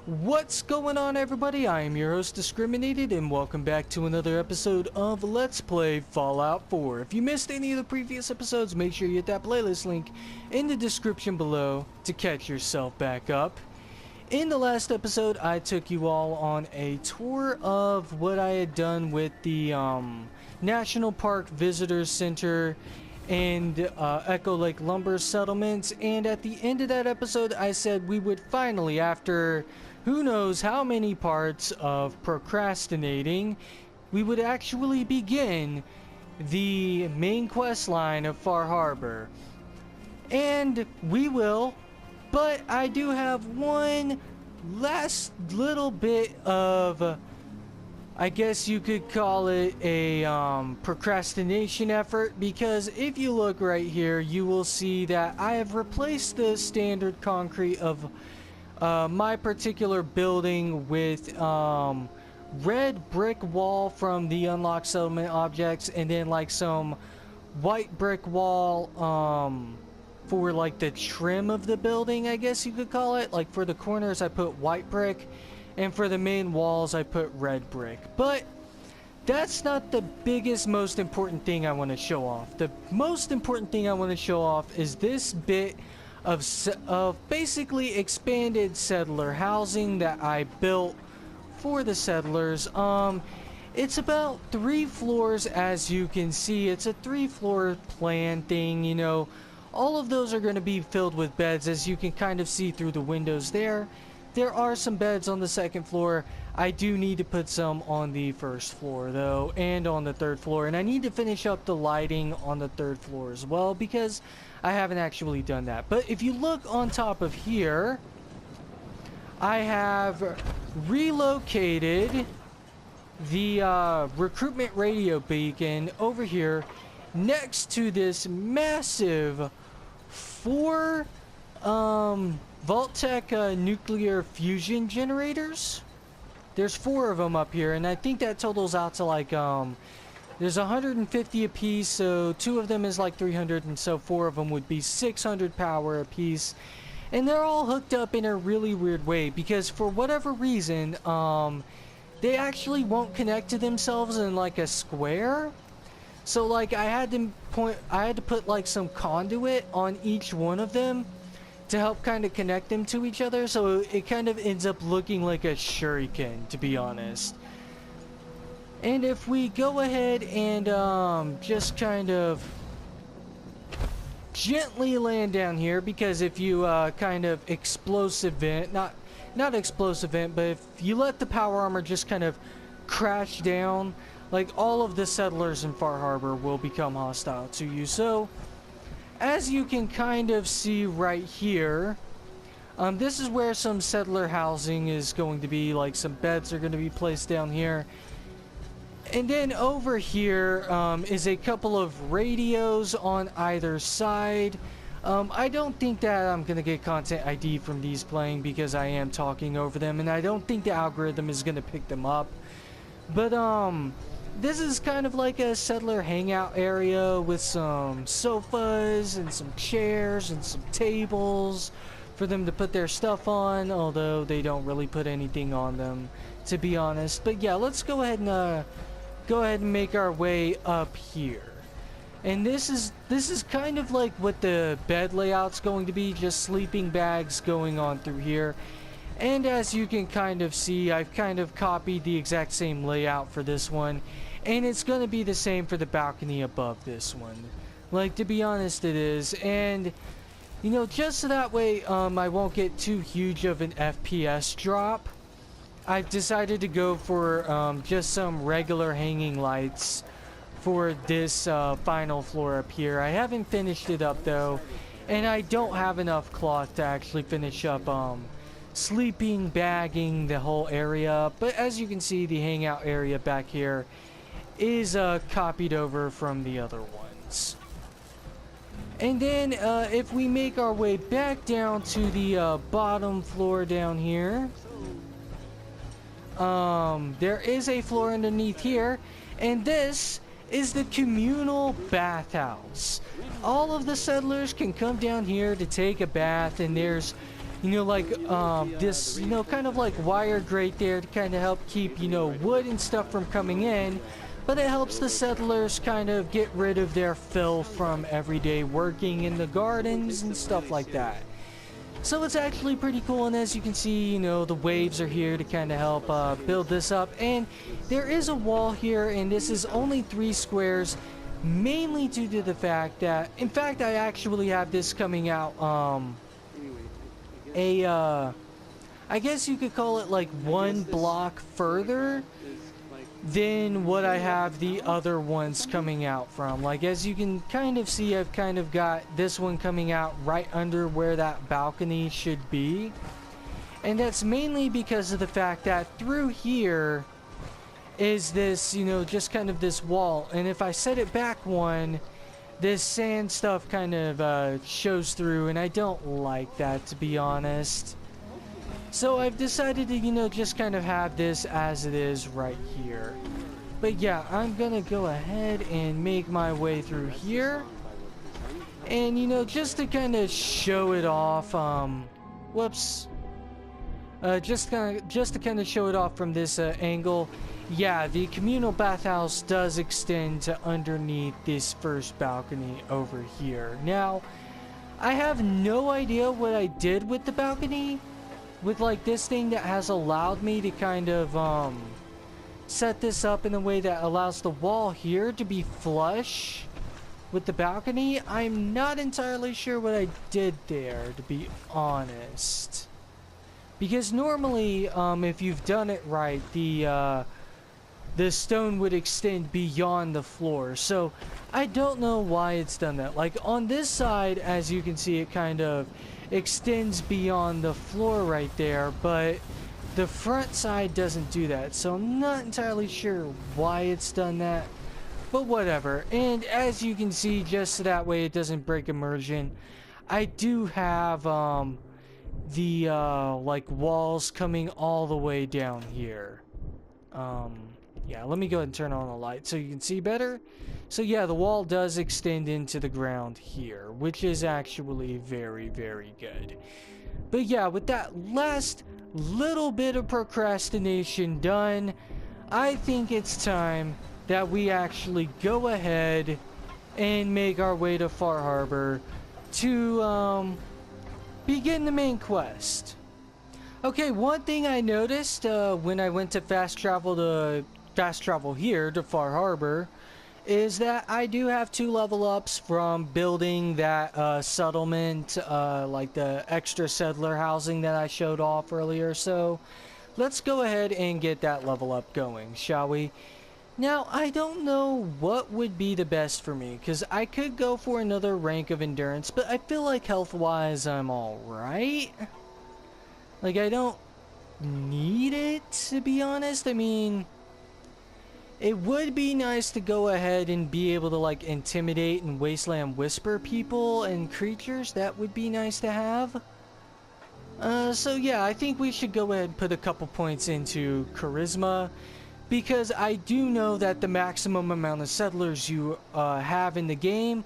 What's going on, everybody? I am your host Discriminated, and welcome back to another episode of Let's Play Fallout 4. If you missed any of the previous episodes, make sure you hit that playlist link in the description below to catch yourself back up. In the last episode, I took you all on a tour of what I had done with the National Park Visitors Center and Echo Lake Lumber Settlements, and at the end of that episode I said we would finally, after who knows how many parts of procrastinating, we would actually begin the main quest line of Far Harbor. And we will, but I do have one last little bit of, I guess you could call it a procrastination effort, because if you look right here, you will see that I have replaced the standard concrete of my particular building with red brick wall from the unlocked settlement objects, and then like some white brick wall for like the trim of the building, I guess you could call it. Like for the corners I put white brick, and for the main walls I put red brick. But that's not the biggest, most important thing I want to show off. The most important thing I want to show off is this bit of basically expanded settler housing that I built for the settlers. It's about 3 floors, as you can see. It's a 3-floor plan thing, you know. All of those are going to be filled with beds, as you can kind of see through the windows there. There are some beds on the 2nd floor. I do need to put some on the 1st floor though, and on the 3rd floor, and I need to finish up the lighting on the 3rd floor as well, because I haven't actually done that. But if you look on top of here, I have relocated the recruitment radio beacon over here next to this massive 4 Vault-Tec nuclear fusion generators. There's 4 of them up here, and I think that totals out to like there's 150 a piece, so 2 of them is like 300, and so 4 of them would be 600 power a piece. And they're all hooked up in a really weird way, because for whatever reason they actually won't connect to themselves in like a square. So like I had to put like some conduit on each one of them to help kind of connect them to each other, so it kind of ends up looking like a shuriken, to be honest. And if we go ahead and just kind of gently land down here, because if you kind of explosive vent, not explosive vent, but if you let the power armor just kind of crash down, like all of the settlers in Far Harbor will become hostile to you. So as you can kind of see right here, this is where some settler housing is going to be. Like some beds are going to be placed down here. And then over here is a couple of radios on either side. I don't think that I'm going to get content ID from these playing, because I am talking over them, and I don't think the algorithm is going to pick them up. But this is kind of like a settler hangout area with some sofas and some chairs and some tables for them to put their stuff on, although they don't really put anything on them, to be honest. But yeah, let's go ahead and make our way up here. And this is kind of like what the bed layout's going to be, just sleeping bags going on through here. And as you can kind of see, I've kind of copied the exact same layout for this one, and it's going to be the same for the balcony above this one. Like, to be honest, it is. And you know, just so that way I won't get too huge of an FPS drop, I've decided to go for just some regular hanging lights for this final floor up here. I haven't finished it up though, and I don't have enough cloth to actually finish up sleeping bagging the whole area. But as you can see, the hangout area back here is copied over from the other ones. And then if we make our way back down to the bottom floor down here, there is a floor underneath here, and this is the communal bathhouse. All of the settlers can come down here to take a bath, and there's you know, like this, you know, kind of like wire grate there to kind of help keep, you know, wood and stuff from coming in. But it helps the settlers kind of get rid of their filth from everyday working in the gardens and stuff like that. So it's actually pretty cool, and as you can see, you know, the waves are here to kind of help build this up. And there is a wall here, and this is only 3 squares, mainly due to the fact that, in fact, I actually have this coming out, I guess you could call it like 1 block further than what I have the other ones coming out from. Like, as you can kind of see, I've kind of got this one coming out right under where that balcony should be. And that's mainly because of the fact that through here is this, you know, just kind of this wall. And if I set it back one, this sand stuff kind of shows through, and I don't like that, to be honest. So I've decided to, you know, just kind of have this as it is right here. But yeah, I'm gonna go ahead and make my way through here. And, you know, just to kind of show it off, whoops. Just to kind of show it off from this angle. Yeah, the communal bathhouse does extend to underneath this first balcony over here. Now, I have no idea what I did with the balcony. With like this thing that has allowed me to kind of set this up in a way that allows the wall here to be flush with the balcony. I'm not entirely sure what I did there, to be honest. Because normally, if you've done it right, the stone would extend beyond the floor. So I don't know why it's done that. Like on this side, as you can see, it kind of extends beyond the floor right there, but the front side doesn't do that. So I'm not entirely sure why it's done that, but whatever. And as you can see, just so that way it doesn't break immersion, I do have the like walls coming all the way down here. Yeah, let me go ahead and turn on the light so you can see better. So yeah, the wall does extend into the ground here, which is actually very, very good. But yeah, with that last little bit of procrastination done, I think it's time that we actually go ahead and make our way to Far Harbor to begin the main quest. Okay, one thing I noticed when I went to fast travel here to Far Harbor is that I do have 2 level ups from building that settlement, like the extra settler housing that I showed off earlier. So let's go ahead and get that level up going, shall we? Now, I don't know what would be the best for me, because I could go for another rank of endurance, but I feel like health-wise I'm alright. Like, I don't need it, to be honest. I mean, it would be nice to go ahead and be able to, like, intimidate and wasteland whisper people and creatures. That would be nice to have. So yeah, I think we should go ahead and put a couple points into charisma, because I do know that the maximum amount of settlers you have in the game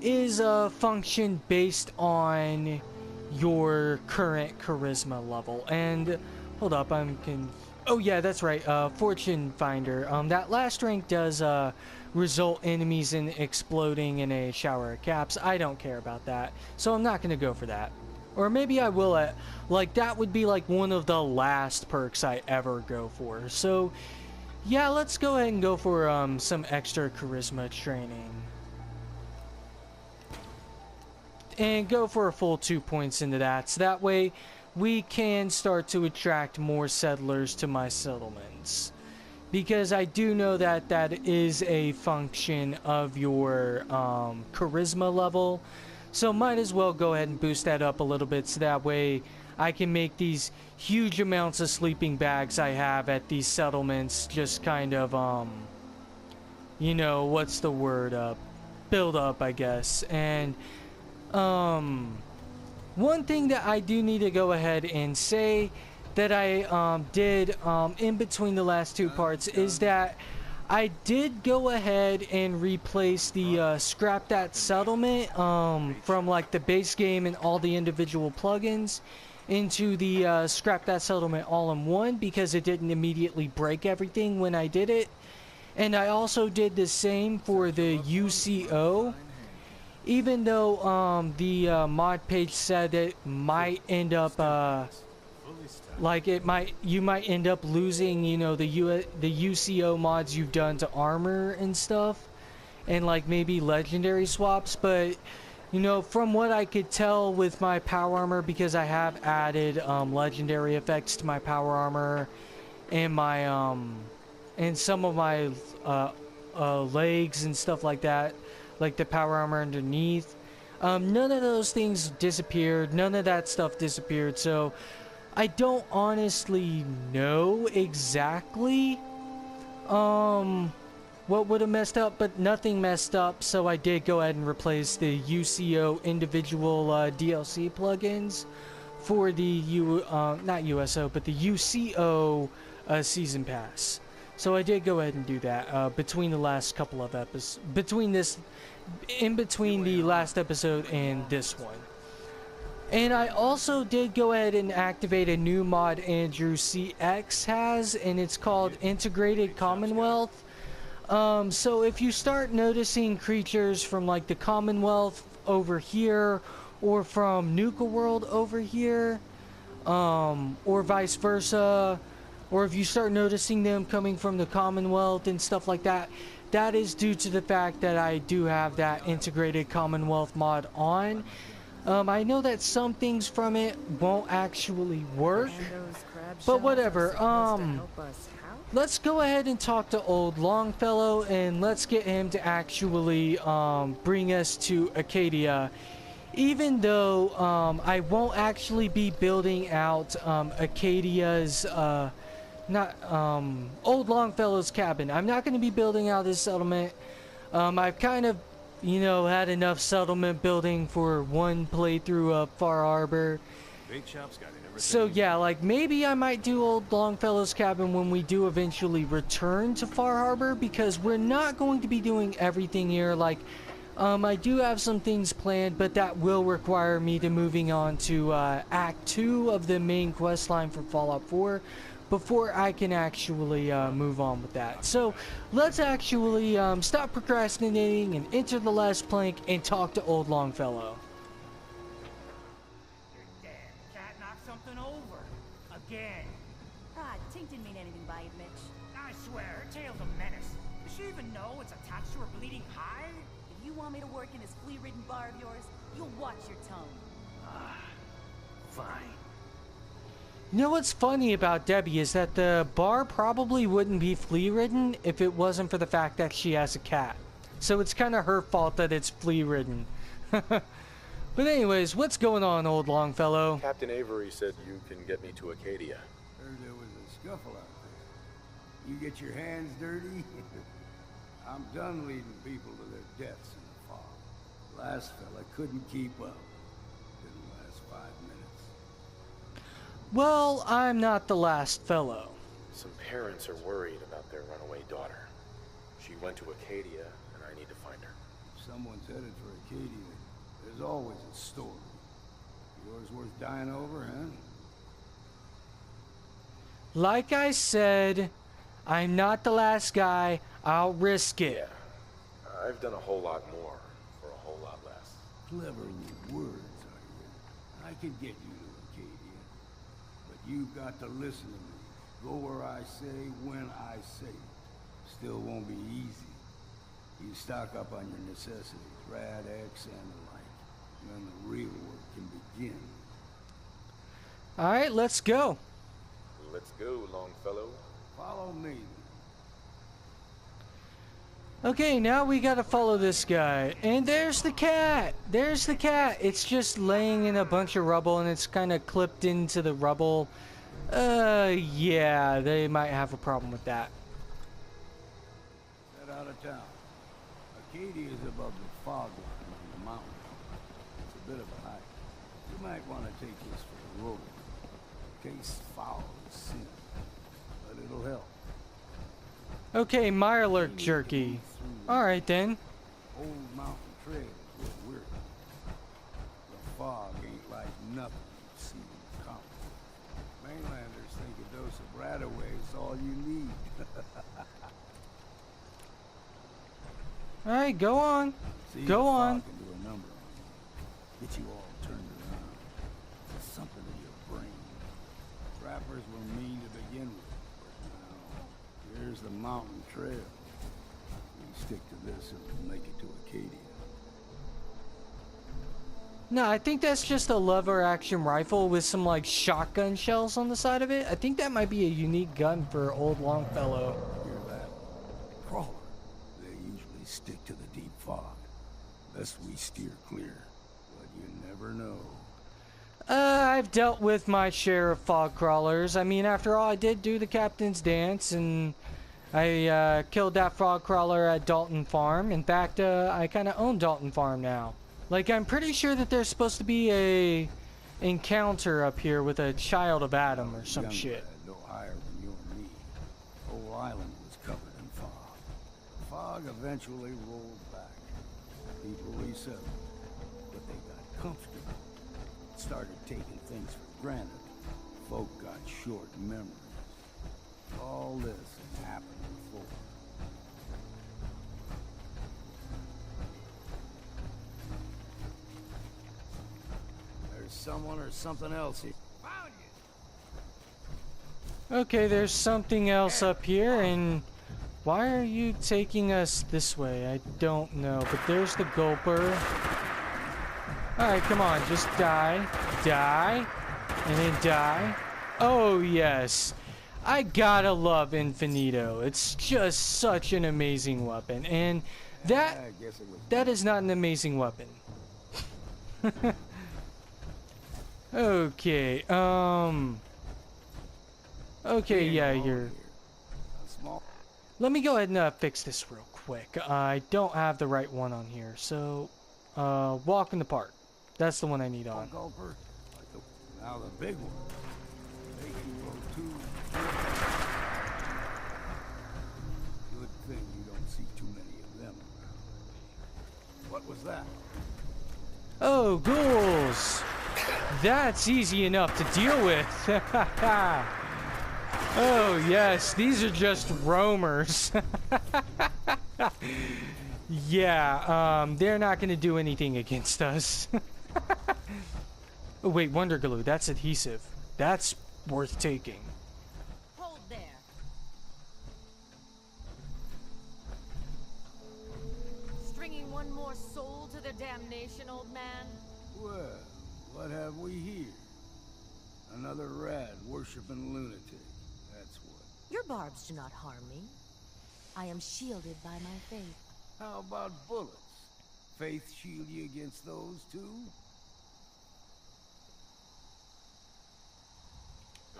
is a function based on your current charisma level. And hold up, oh yeah, that's right, Fortune Finder. That last rank does result enemies in exploding in a shower of caps. I don't care about that, so I'm not gonna go for that. Or maybe I will like, that would be like one of the last perks I ever go for. So yeah, let's go ahead and go for some extra charisma training. And go for a full 2 points into that, so that way we can start to attract more settlers to my settlements. Because I do know that that is a function of your charisma level. So might as well go ahead and boost that up a little bit, so that way I can make these huge amounts of sleeping bags I have at these settlements just kind of, you know, what's the word, build up, I guess. And, one thing that I do need to go ahead and say that I, did, in between the last 2 parts is that I did go ahead and replace the, scrap that settlement, from, like, the base game and all the individual plugins. into the scrap that settlement all in one because it didn't immediately break everything when I did it. And I also did the same for the UCO, even though the mod page said it might end up like you might end up losing, you know, the UCO mods you've done to armor and stuff, and like maybe legendary swaps. But you know, from what I could tell with my power armor, because I have added legendary effects to my power armor and my and some of my legs and stuff like that, like the power armor underneath, none of those things disappeared. None of that stuff disappeared. So I don't honestly know exactly what would have messed up, but nothing messed up. So I did go ahead and replace the UCO individual DLC plugins for the not USO, but the UCO season pass. So I did go ahead and do that between the last couple of episodes, in between the last episode and this one. And I also did go ahead and activate a new mod Andrew CX has, and it's called Integrated Commonwealth. So if you start noticing creatures from like the Commonwealth over here, or from Nuka World over here, or vice versa, or if you start noticing them coming from the Commonwealth and stuff like that, that is due to the fact that I do have that Integrated Commonwealth mod on. I know that some things from it won't actually work, but whatever. Let's go ahead and talk to old Longfellow, and let's get him to actually bring us to Acadia. Even though I won't actually be building out Acadia's old Longfellow's cabin. I'm not going to be building out his settlement. I've kind of, you know, had enough settlement building for one playthrough of Far Harbor. Big shop's got everything. So yeah, like maybe I might do old Longfellow's cabin when we do eventually return to Far Harbor, because we're not going to be doing everything here. Like I do have some things planned, but that will require me to moving on to Act 2 of the main quest line for Fallout 4 before I can actually move on with that. So let's actually stop procrastinating and enter the last plank and talk to old Longfellow. Your damn cat knocked something over. Again. Ah, Tink didn't mean anything by it, Mitch. I swear, her tail's a menace. Does she even know it's attached to her bleeding hide? If you want me to work in this flea-ridden bar of yours, you'll watch your tongue. Fine. You know what's funny about Debbie is that the bar probably wouldn't be flea-ridden if it wasn't for the fact that she has a cat. So it's kind of her fault that it's flea-ridden. But anyways, what's going on, old Longfellow? Captain Avery said you can get me to Acadia. Heard there was a scuffle out there. You get your hands dirty? I'm done leading people to their deaths in the fog. Last fella couldn't keep up. Didn't last 5 minutes. Well, I'm not the last fellow. Some parents are worried about their runaway daughter. She went to Acadia, and I need to find her. If someone's headed for Acadia, there's always a story. Yours worth dying over, huh? Like I said, I'm not the last guy. I'll risk it. Yeah, I've done a whole lot more for a whole lot less. Clever with words, are you? I could get you to Acadia, but you've got to listen to me. Go where I say, when I say it. Still won't be easy. You stock up on your necessities, Rad X and the like, and then the real work can begin. Alright, let's go. Let's go, Longfellow. Follow me. Okay, now we gotta follow this guy. And there's the cat! There's the cat! It's just laying in a bunch of rubble and it's kind of clipped into the rubble. Yeah, they might have a problem with that. Head out of town. Acadia is above the fog line on the mountain. It's a bit of a hike. You might want to take this for a roll. Case foul is sin, but it'll help. Okay, Mirelurk jerky. Alright then. Old mountain trail is what we're on. The fog ain't like nothing you've seen in the common. That's all you need. Alright, go on. See, Go the fog on. can do a number on you. Get you all turned around. There's something in your brain. Trappers were mean to begin with, but now here's the mountain trail. We stick to this and we'll make it to Acadia. No, I think that's just a lever action rifle with some like shotgun shells on the side of it. I think that might be a unique gun for old Longfellow. Hear that? Crawler. They usually stick to the deep fog. Best we steer clear, but you never know. I've dealt with my share of fog crawlers. I mean, after all, I did do the captain's dance, and I killed that frog crawler at Dalton Farm. In fact, I kind of own Dalton Farm now. Like, I'm pretty sure that there's supposed to be a encounter up here with a child of Adam or some Young shit. lad, no higher than you and me. Whole island was covered in fog. The fog eventually rolled back. People resettled, but they got comfortable. Started taking things for granted. Folk got short memories. All this has happened before. There's someone or something else here. Found you! Okay, there's something else up here, and why are you taking us this way? I don't know, but there's the gulper. Alright, come on, just die, die, and then die. Oh, yes. I gotta love Infinito. It's just such an amazing weapon, and that I guess it was that is not an amazing weapon. Okay, okay, yeah, you're... a small. Let me go ahead and fix this real quick. I don't have the right one on here, so walk in the park. That's the one I need on. Gulper. Now the big one. Make you roll 2. Good thing you don't see too many of them around. What was that? Oh, ghouls! That's easy enough to deal with. Oh, yes, these are just roamers. Yeah, they're not going to do anything against us. Oh, wait, Wonder Glue, that's adhesive. That's worth taking. Hold there. Stringing one more soul to their damnation, old man? Well, what have we here? Another rad worshipping lunatic. That's what. Your barbs do not harm me. I am shielded by my faith. How about bullets? Faith shield you against those too?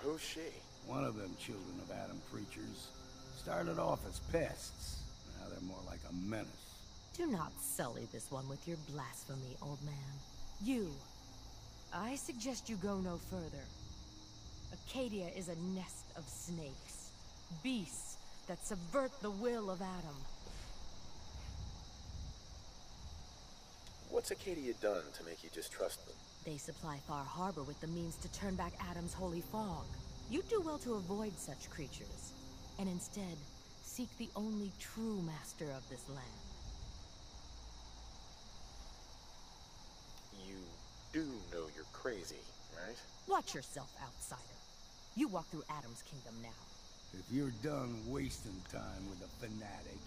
Who's she? One of them children of Adam preachers. Started off as pests. Now they're more like a menace. Do not sully this one with your blasphemy, old man. You. I suggest you go no further. Acadia is a nest of snakes. Beasts that subvert the will of Adam. What's Acadia done to make you distrust them? They supply Far Harbor with the means to turn back Adam's holy fog. You'd do well to avoid such creatures, and instead seek the only true master of this land. You do know you're crazy, right? Watch yourself, outsider. You walk through Adam's kingdom now. If you're done wasting time with a fanatic,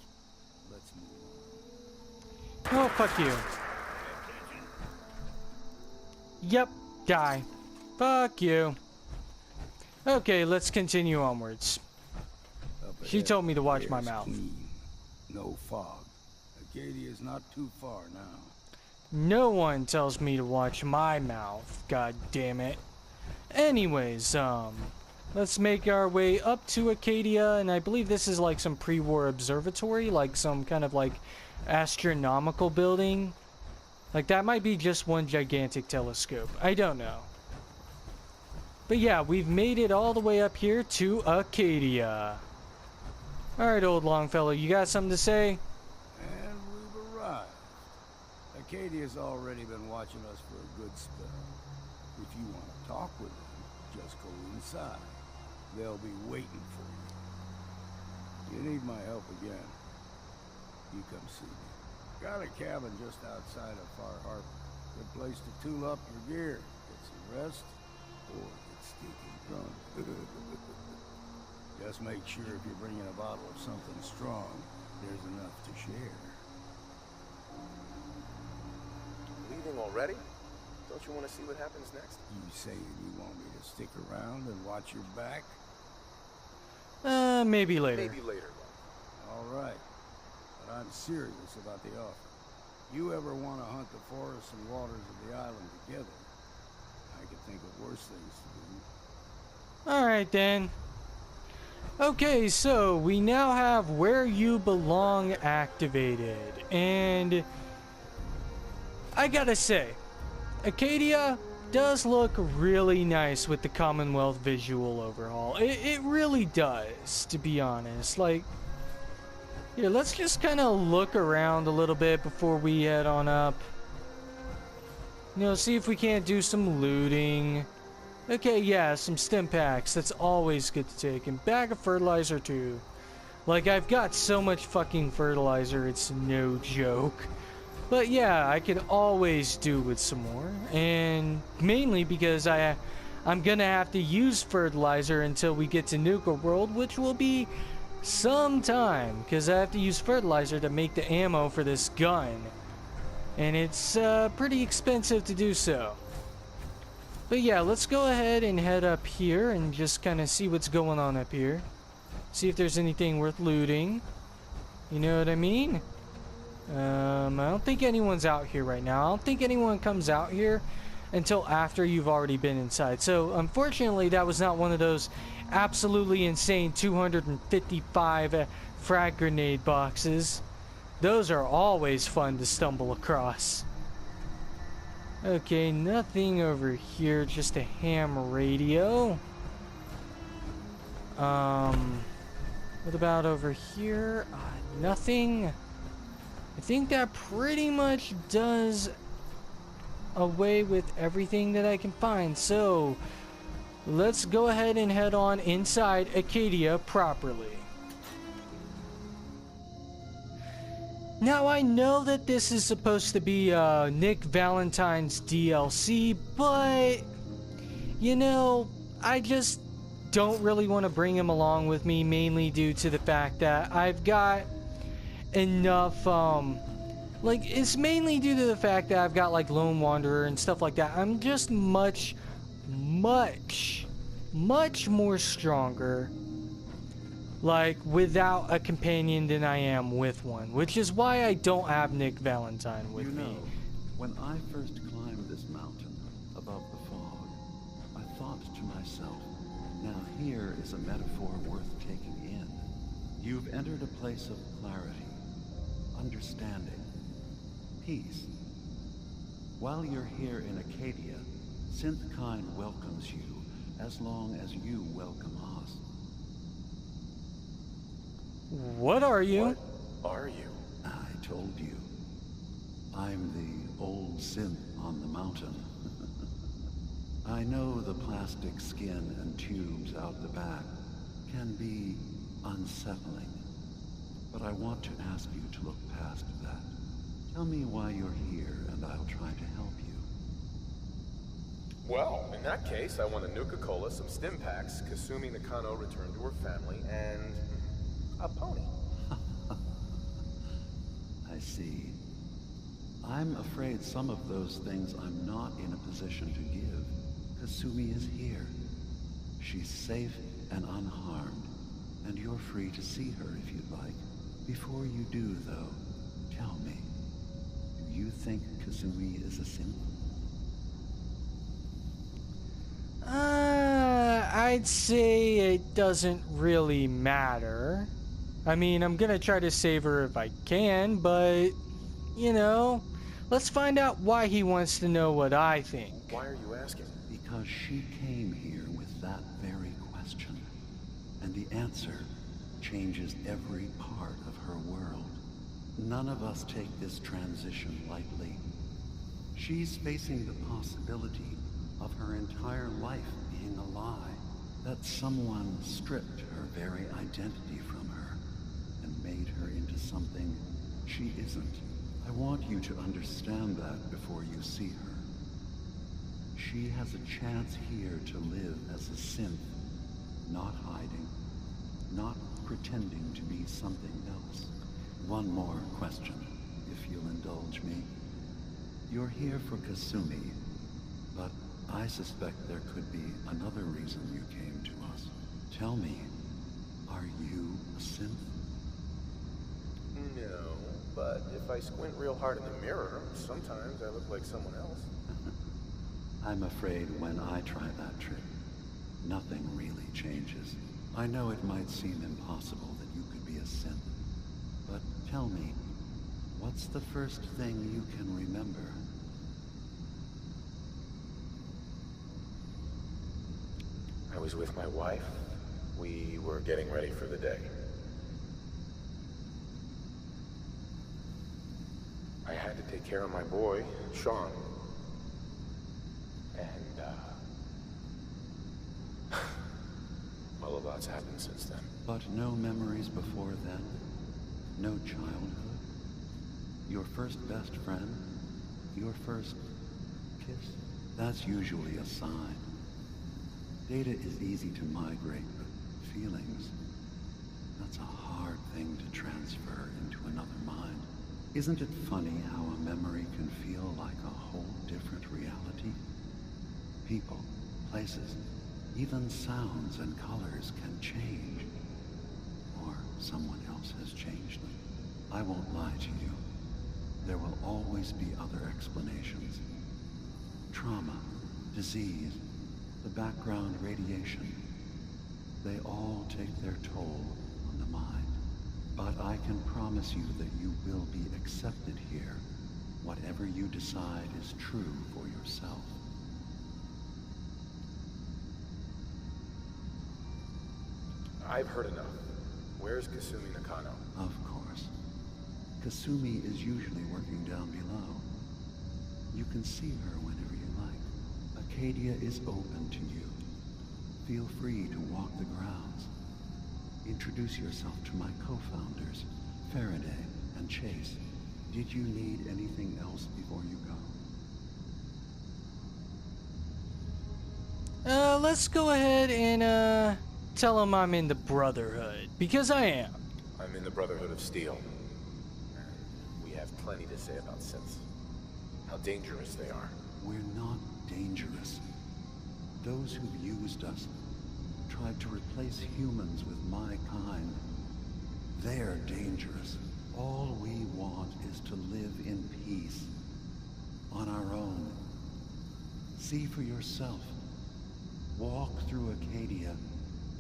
let's move on. Oh, fuck you. Yep, die. Fuck you. Okay, let's continue onwards. Up She ahead, told me to watch my air's mouth. clean. No fog. Acadia's not too far now. No one tells me to watch my mouth, god damn it. Anyways, let's make our way up to Acadia, and I believe this is like some pre-war observatory, like some kind of like astronomical building. Like that might be just one gigantic telescope. I don't know. But yeah, we've made it all the way up here to Acadia. Alright, old Longfellow, you got something to say? And we've arrived. Acadia's already been watching us for a good spell. If you want to talk with them, just go inside. They'll be waiting for you. You need my help again, you come see me. Got a cabin just outside of Far Harbor. Good place to tool up your gear, get some rest, or get stinking drunk. Just make sure if you're bringing a bottle of something strong, there's enough to share. Leaving already? Don't you want to see what happens next? You saying you want me to stick around and watch your back? Maybe later. Maybe later. All right. But I'm serious about the offer. You ever want to hunt the forests and waters of the island together? I could think of worse things to do. Alright then. Okay, so we now have Where You Belong activated. And I gotta say, Acadia does look really nice with the Commonwealth visual overhaul. It really does, to be honest. Like, here, let's just kind of look around a little bit before we head on up. You know, see if we can't do some looting. Okay, yeah, some stim packs. That's always good to take. And bag of fertilizer, too. Like, I've got so much fucking fertilizer, it's no joke. But yeah, I could always do with some more. And mainly because I'm gonna have to use fertilizer until we get to Nuka World, which will be some time. Because I have to use fertilizer to make the ammo for this gun. And it's pretty expensive to do so. But yeah, let's go ahead and head up here and just kind of see what's going on up here. See if there's anything worth looting. You know what I mean? I don't think anyone's out here right now. I don't think anyone comes out here until after you've already been inside. So, unfortunately, that was not one of those absolutely insane 255 frag grenade boxes. Those are always fun to stumble across. Okay, nothing over here, just a ham radio. What about over here? Nothing. I think that pretty much does away with everything that I can find. So, let's go ahead and head on inside Acadia properly. Now, I know that this is supposed to be Nick Valentine's DLC, but, you know, I just don't really want to bring him along with me, mainly due to the fact that I've got enough, like, it's mainly due to the fact that I've got, like, Lone Wanderer and stuff like that. I'm just much more stronger, like, without a companion than I am with one, which is why I don't have Nick Valentine with me. You know, when I first climbed this mountain above the fog, I thought to myself, now here is a metaphor worth taking in. You've entered a place of clarity, understanding, peace. While you're here in Acadia, Synthkind welcomes you as long as you welcome us. What are you? What are you? I told you. I'm the old synth on the mountain. I know the plastic skin and tubes out the back can be unsettling, but I want to ask you to look past that. Tell me why you're here, and I'll try to help you. Well, in that case, I want a Nuka-Cola, some stim packs, Kasumi Nakano returned to her family, and a pony. I see. I'm afraid some of those things I'm not in a position to give. Kasumi is here. She's safe and unharmed, and you're free to see her if you'd like. Before you do, though, tell me, do you think Kasumi is a synth? I'd say it doesn't really matter. I mean, I'm gonna try to save her if I can, but, you know, let's find out why he wants to know what I think. Why are you asking? Because she came here with that very question, and the answer changes every part of her world. None of us take this transition lightly. She's facing the possibility of her entire life being a lie, that someone stripped her very identity from her. made her into something she isn't. I want you to understand that before you see her. She has a chance here to live as a synth, not hiding, not pretending to be something else. One more question, if you'll indulge me. You're here for Kasumi, but I suspect there could be another reason you came to us. Tell me, are you a synth? No, but if I squint real hard in the mirror, sometimes I look like someone else. I'm afraid when I try that trick, nothing really changes. I know it might seem impossible that you could be a synth, but tell me, what's the first thing you can remember? I was with my wife. We were getting ready for the day. I had to take care of my boy, Sean. And, well, a lot's happened since then. But no memories before then? No childhood? Your first best friend? Your first kiss? That's usually a sign. Data is easy to migrate, but feelings, that's a hard thing to transfer into another mind. Isn't it funny how a memory can feel like a whole different reality? People, places, even sounds and colors can change. Or someone else has changed them. I won't lie to you. There will always be other explanations. Trauma, disease, the background radiation. They all take their toll on the mind. But I can promise you that you will be accepted here. Whatever you decide is true for yourself. I've heard enough. Where's Kasumi Nakano? Of course. Kasumi is usually working down below. You can see her whenever you like. Acadia is open to you. Feel free to walk the grounds. Introduce yourself to my co-founders, Faraday and Chase. Did you need anything else before you go? Let's go ahead and, tell him I'm in the Brotherhood, because I am. I'm in the Brotherhood of Steel. And we have plenty to say about synths. How dangerous they are. We're not dangerous. Those who've used us, tried to replace humans with my kind, they're dangerous. All we want is to live in peace, on our own. See for yourself. Walk through Acadia.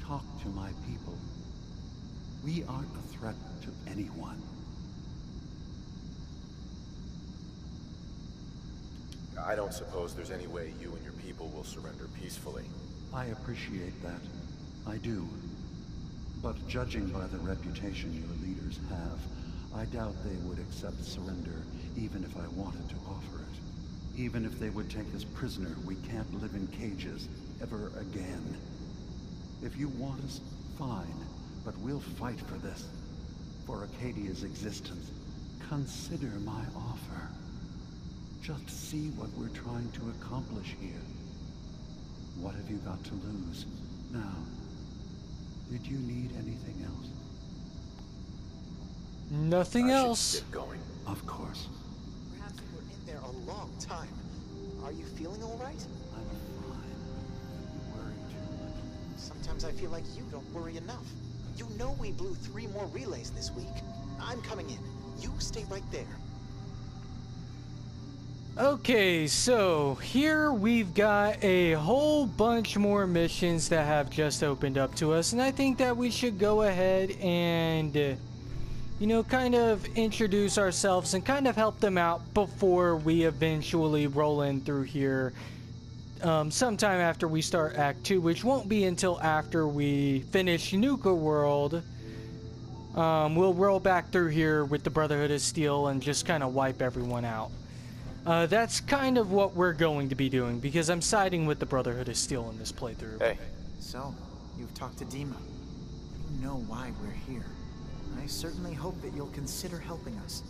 Talk to my people. We aren't a threat to anyone. I don't suppose there's any way you and your people will surrender peacefully. I appreciate that. I do. But judging by the reputation your leaders have, I doubt they would accept surrender even if I wanted to offer it. Even if they would take us prisoner, we can't live in cages ever again. If you want us, fine, but we'll fight for this. For Acadia's existence. Consider my offer. Just see what we're trying to accomplish here. What have you got to lose? Now, did you need anything else? Nothing else. Get going. Of course. Perhaps you were in there a long time. Are you feeling all right? I'm fine. You worry too much. Sometimes I feel like you don't worry enough. You know we blew 3 more relays this week. I'm coming in. You stay right there. Okay, so here we've got a whole bunch more missions that have just opened up to us, and I think that we should go ahead and, you know, kind of introduce ourselves and kind of help them out before we eventually roll in through here sometime after we start Act 2, which won't be until after we finish Nuka World. We'll roll back through here with the Brotherhood of Steel and just kind of wipe everyone out. That's kind of what we're going to be doing, because I'm siding with the Brotherhood of Steel in this playthrough. Hey. So, you've talked to Dima. You know why we're here. I certainly hope that you'll consider helping us.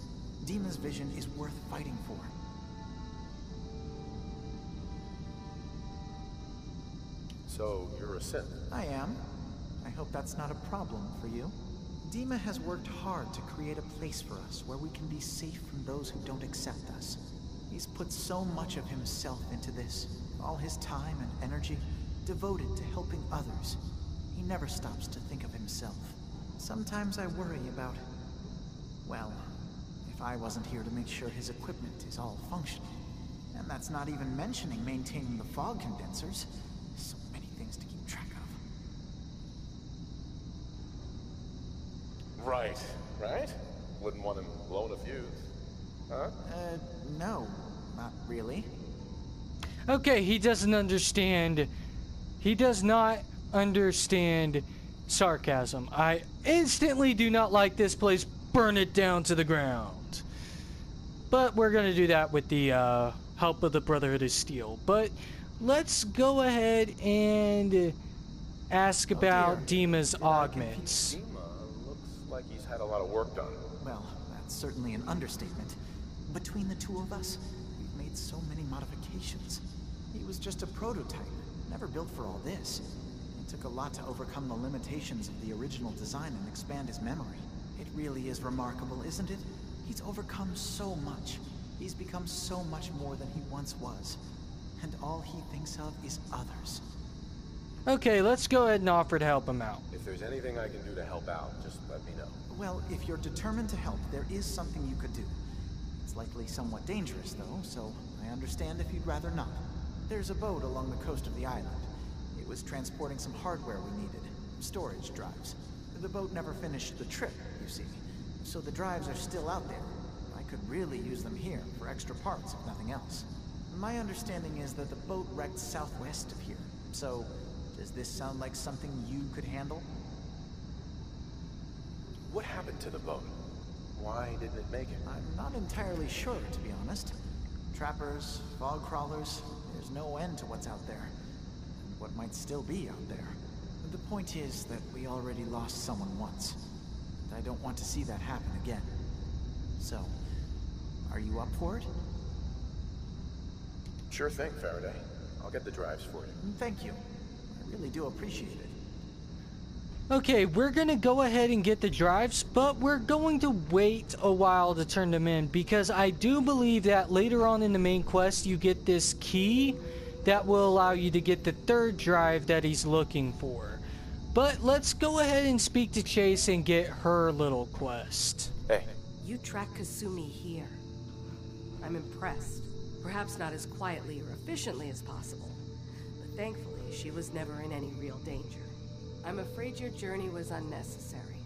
Dima's vision is worth fighting for. So, you're a synth? I am. I hope that's not a problem for you. Dima has worked hard to create a place for us where we can be safe from those who don't accept us. He's put so much of himself into this, all his time and energy devoted to helping others. He never stops to think of himself. Sometimes I worry about, well, if I wasn't here to make sure his equipment is all functional. And that's not even mentioning maintaining the fog condensers. So many things to keep track of. Right? Wouldn't want him blowing a fuse. Huh? No, not really. Okay, he doesn't understand. He does not understand sarcasm. I instantly do not like this place. Burn it down to the ground. But we're gonna do that with the help of the Brotherhood of Steel. But let's go ahead and ask about Dima's augments. Dima looks like he's had a lot of work done. Well, that's certainly an understatement. Between the two of us, we've made so many modifications. He was just a prototype, never built for all this. It took a lot to overcome the limitations of the original design and expand his memory. It really is remarkable, isn't it? He's overcome so much. He's become so much more than he once was. And all he thinks of is others. Okay, let's go ahead and offer to help him out. If there's anything I can do to help out, just let me know. Well, if you're determined to help, there is something you could do. It's likely somewhat dangerous, though, so I understand if you'd rather not. There's a boat along the coast of the island. It was transporting some hardware we needed, storage drives. The boat never finished the trip, you see, so the drives are still out there. I could really use them here for extra parts, if nothing else. My understanding is that the boat wrecked southwest of here, so does this sound like something you could handle? What happened to the boat? Why didn't it make it? I'm not entirely sure, to be honest. Trappers, fog crawlers, there's no end to what's out there. And what might still be out there. The point is that we already lost someone once. And I don't want to see that happen again. So, are you up for it? Sure thing, Faraday. I'll get the drives for you. Thank you. I really do appreciate it. Okay, we're gonna go ahead and get the drives, but we're going to wait a while to turn them in because I do believe that later on in the main quest you get this key that will allow you to get the third drive that he's looking for. But let's go ahead and speak to Chase and get her little quest. Hey. You track Kasumi here. I'm impressed. Perhaps not as quietly or efficiently as possible, but thankfully she was never in any real danger. I'm afraid your journey was unnecessary.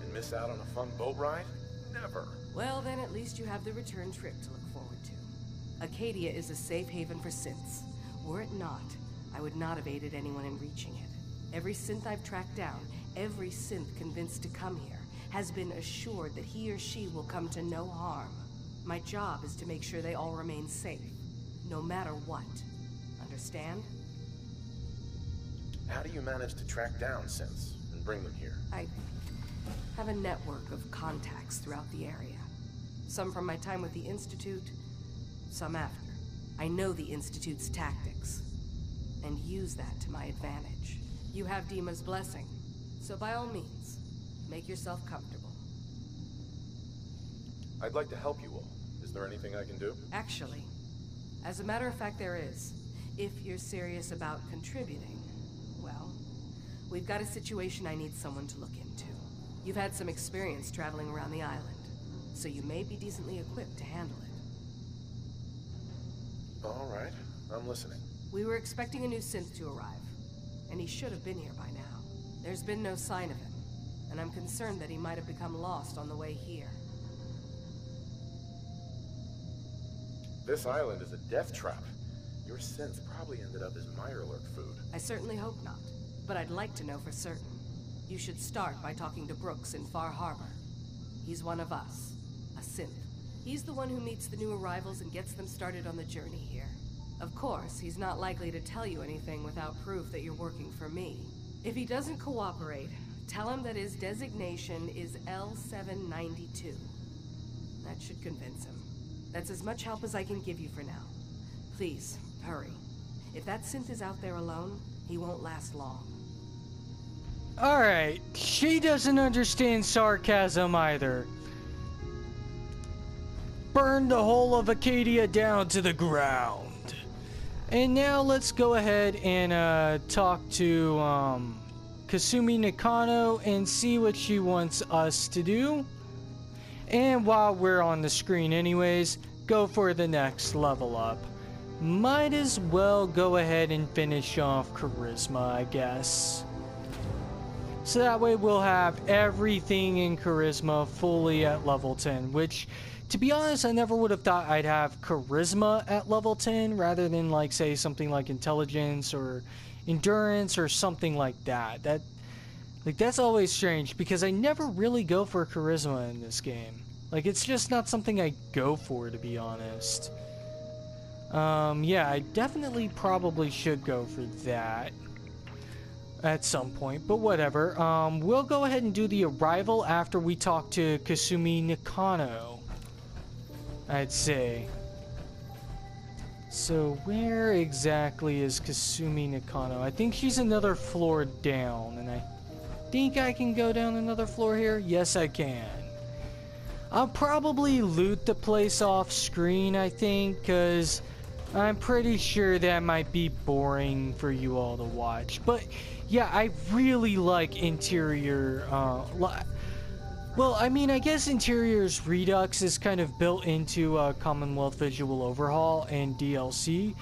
And miss out on a fun boat ride? Never. Well, then at least you have the return trip to look forward to. Acadia is a safe haven for synths. Were it not, I would not have aided anyone in reaching it. Every synth I've tracked down, every synth convinced to come here, has been assured that he or she will come to no harm. My job is to make sure they all remain safe, no matter what. Understand? How do you manage to track down synths and bring them here? I have a network of contacts throughout the area. Some from my time with the Institute, some after. I know the Institute's tactics, and use that to my advantage. You have Dima's blessing, so by all means, make yourself comfortable. I'd like to help you all. Is there anything I can do? Actually, as a matter of fact, there is. If you're serious about contributing, well, we've got a situation I need someone to look into. You've had some experience traveling around the island, so you may be decently equipped to handle it. All right, I'm listening. We were expecting a new synth to arrive, and he should have been here by now. There's been no sign of him, and I'm concerned that he might have become lost on the way here. This island is a death trap. Your synth probably ended up as Mirelurk food. I certainly hope not, but I'd like to know for certain. You should start by talking to Brooks in Far Harbor. He's one of us, a synth. He's the one who meets the new arrivals and gets them started on the journey here. Of course, he's not likely to tell you anything without proof that you're working for me. If he doesn't cooperate, Tell him that his designation is L792. That should convince him. That's as much help as I can give you for now. Please, hurry. If that synth is out there alone, he won't last long. Alright, she doesn't understand sarcasm either. Burn the whole of Acadia down to the ground. And now let's go ahead and talk to Kasumi Nakano and see what she wants us to do. And while we're on the screen anyways, go for the next level up. Might as well go ahead and finish off Charisma, I guess. So that way we'll have everything in Charisma fully at level 10, which, to be honest, I never would have thought I'd have Charisma at level 10 rather than, like, say, something like Intelligence or Endurance or something like that. That's always strange because I never really go for Charisma in this game. Like, it's just not something I go for, to be honest. Yeah, I definitely probably should go for that at some point, but whatever. We'll go ahead and do the arrival after we talk to Kasumi Nakano, I'd say. So where exactly is Kasumi Nakano? I think she's another floor down, and I think I can go down another floor here. Yes, I can. I'll probably loot the place off screen, I think, because I'm pretty sure that might be boring for you all to watch. But yeah, I really like interior, well, I mean, I guess Interior's Redux is kind of built into Commonwealth Visual Overhaul and DLC.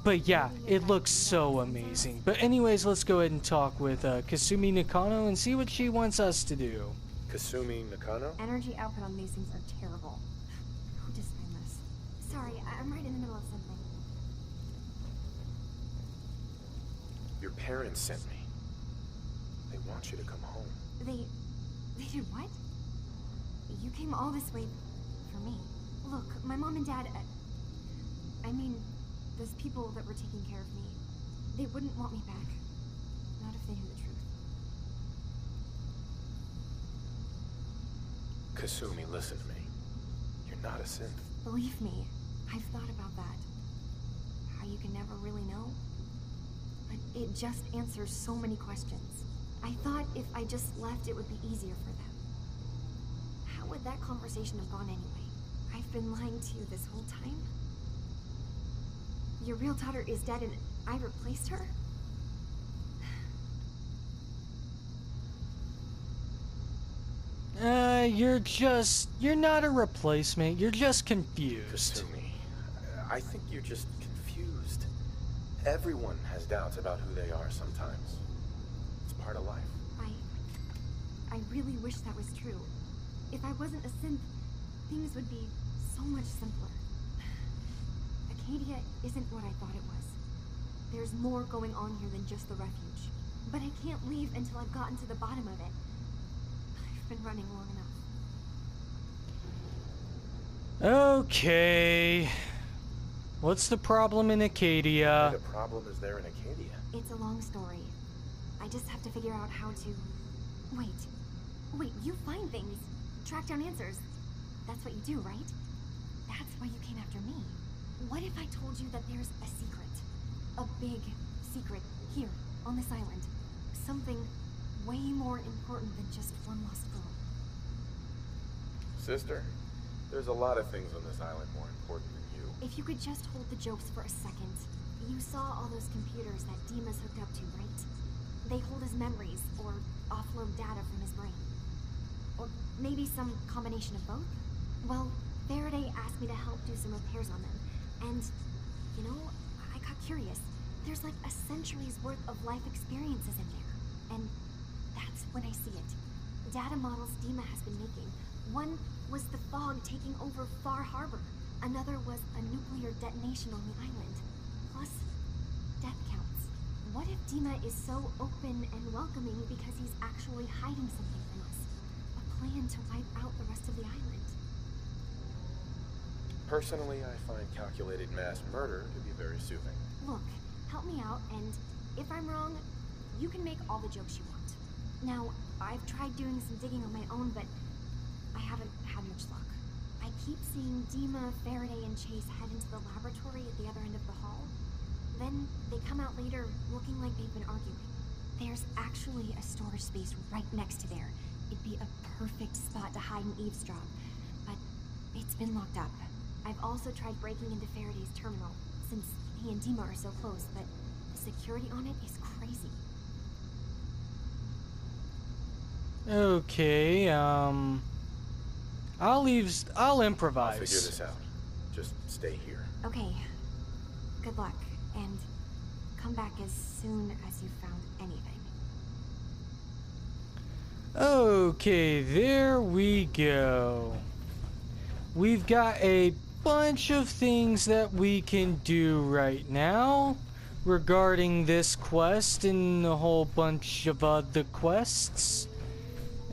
But yeah, it looks so amazing. But anyways, let's go ahead and talk with Kasumi Nakano and see what she wants us to do. Kasumi Nakano? Energy output on these things are terrible. Who designed this? Sorry, I'm right in the middle of something. Your parents sent me. They want you to come home. They did what? You came all this way for me. Look, my mom and dad, I mean, those people that were taking care of me, they wouldn't want me back. Not if they knew the truth. Kasumi, listen to me. You're not a synth. Believe me, I've thought about that. How you can never really know. But it just answers so many questions. I thought if I just left, it would be easier for them. How would that conversation have gone anyway? I've been lying to you this whole time? Your real daughter is dead and I replaced her? You're not a replacement, you're just confused. Kasumi, I think you're just confused. Everyone has doubts about who they are sometimes. It's part of life. I really wish that was true. If I wasn't a synth, things would be so much simpler. Acadia isn't what I thought it was. There's more going on here than just the refuge. But I can't leave until I've gotten to the bottom of it. I've been running long enough. Okay. What's the problem in Acadia? What problem is there in Acadia? It's a long story. I just have to figure out how to... Wait, you find things. Track down answers. That's what you do, right? That's why you came after me. What if I told you that there's a secret? A big secret here, on this island. Something way more important than just one lost girl. Sister, there's a lot of things on this island more important than you. If you could just hold the jokes for a second. You saw all those computers that Dima's hooked up to, right? They hold his memories, or offload data from his brain. Or maybe some combination of both? Well, Faraday asked me to help do some repairs on them. And, you know, I got curious. There's like a century's worth of life experiences in there. And that's when I see it. Data models Dima has been making. One was the fog taking over Far Harbor. Another was a nuclear detonation on the island. Plus, death counts. What if Dima is so open and welcoming because he's actually hiding something from us? A plan to wipe out the rest of the island? Personally, I find calculated mass murder to be very soothing. Look, help me out, and if I'm wrong, you can make all the jokes you want. Now, I've tried doing some digging on my own, but I haven't had much luck. I keep seeing Dima, Faraday, and Chase head into the laboratory at the other end of the hall. Then they come out later looking like they've been arguing. There's actually a storage space right next to there. It'd be a perfect spot to hide and eavesdrop, but it's been locked up. I've also tried breaking into Faraday's terminal, since he and Dima are so close, but the security on it is crazy. Okay, I'll improvise. I'll figure this out. Just stay here. Okay. Good luck, and come back as soon as you've found anything. Okay, there we go. We've got a bunch of things that we can do right now regarding this quest and a whole bunch of other quests.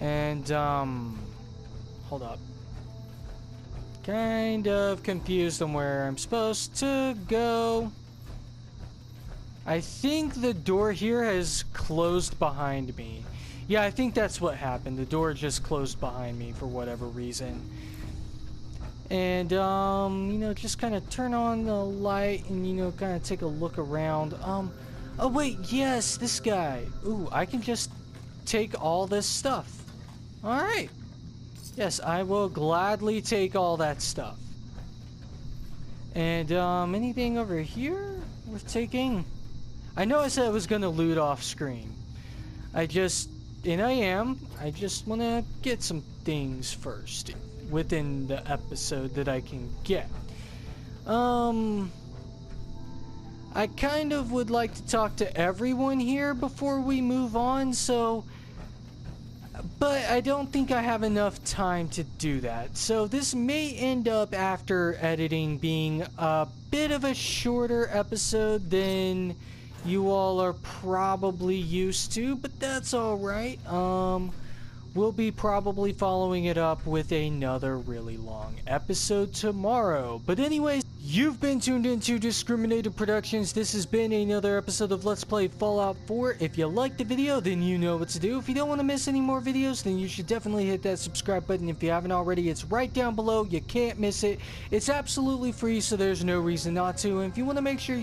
And, hold up. Kind of confused on where I'm supposed to go. I think the door here has closed behind me. Yeah, I think that's what happened. The door just closed behind me for whatever reason. And, you know, just kind of turn on the light and, you know, kind of take a look around. Oh wait, yes, this guy. Ooh, I can just take all this stuff. Alright. Yes, I will gladly take all that stuff. And, anything over here worth taking? I know I said I was gonna loot off screen. I just want to get some things first within the episode that I can get. I kind of would like to talk to everyone here before we move on, but I don't think I have enough time to do that. So this may end up, after editing, being a bit of a shorter episode than you all are probably used to, but that's alright. We'll be probably following it up with another really long episode tomorrow. But anyways, you've been tuned into Discriminated Productions. This has been another episode of Let's Play Fallout 4. If you liked the video, then you know what to do. If you don't want to miss any more videos, then you should definitely hit that subscribe button. If you haven't already, it's right down below. You can't miss it. It's absolutely free, so there's no reason not to. And if you want to make sure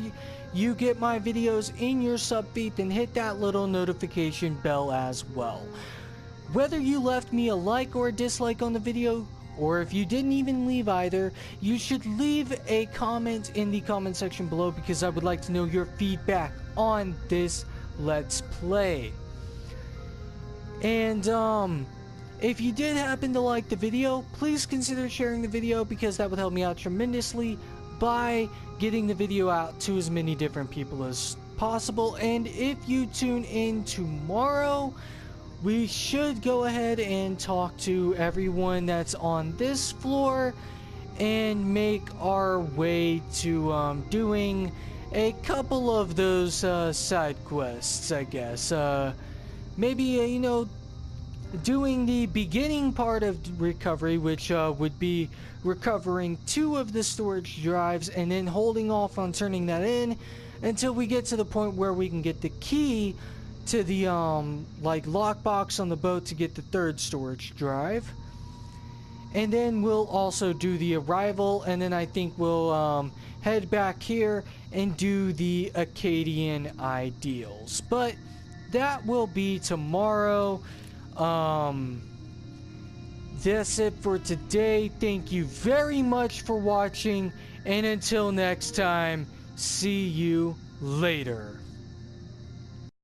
you get my videos in your sub feed, then hit that little notification bell as well. Whether you left me a like or a dislike on the video, or if you didn't even leave either, you should leave a comment in the comment section below, because I would like to know your feedback on this Let's Play. And if you did happen to like the video, please consider sharing the video, because that would help me out tremendously by getting the video out to as many different people as possible. And if you tune in tomorrow, we should go ahead and talk to everyone that's on this floor and make our way to doing a couple of those side quests, I guess. Maybe, you know, doing the beginning part of recovery, which would be recovering 2 of the storage drives and then holding off on turning that in until we get to the point where we can get the key to the like lockbox on the boat to get the 3rd storage drive. And then we'll also do the arrival, and then I think we'll head back here and do the Acadian ideals. But that will be tomorrow. That's it for today. Thank you very much for watching, and until next time, see you later.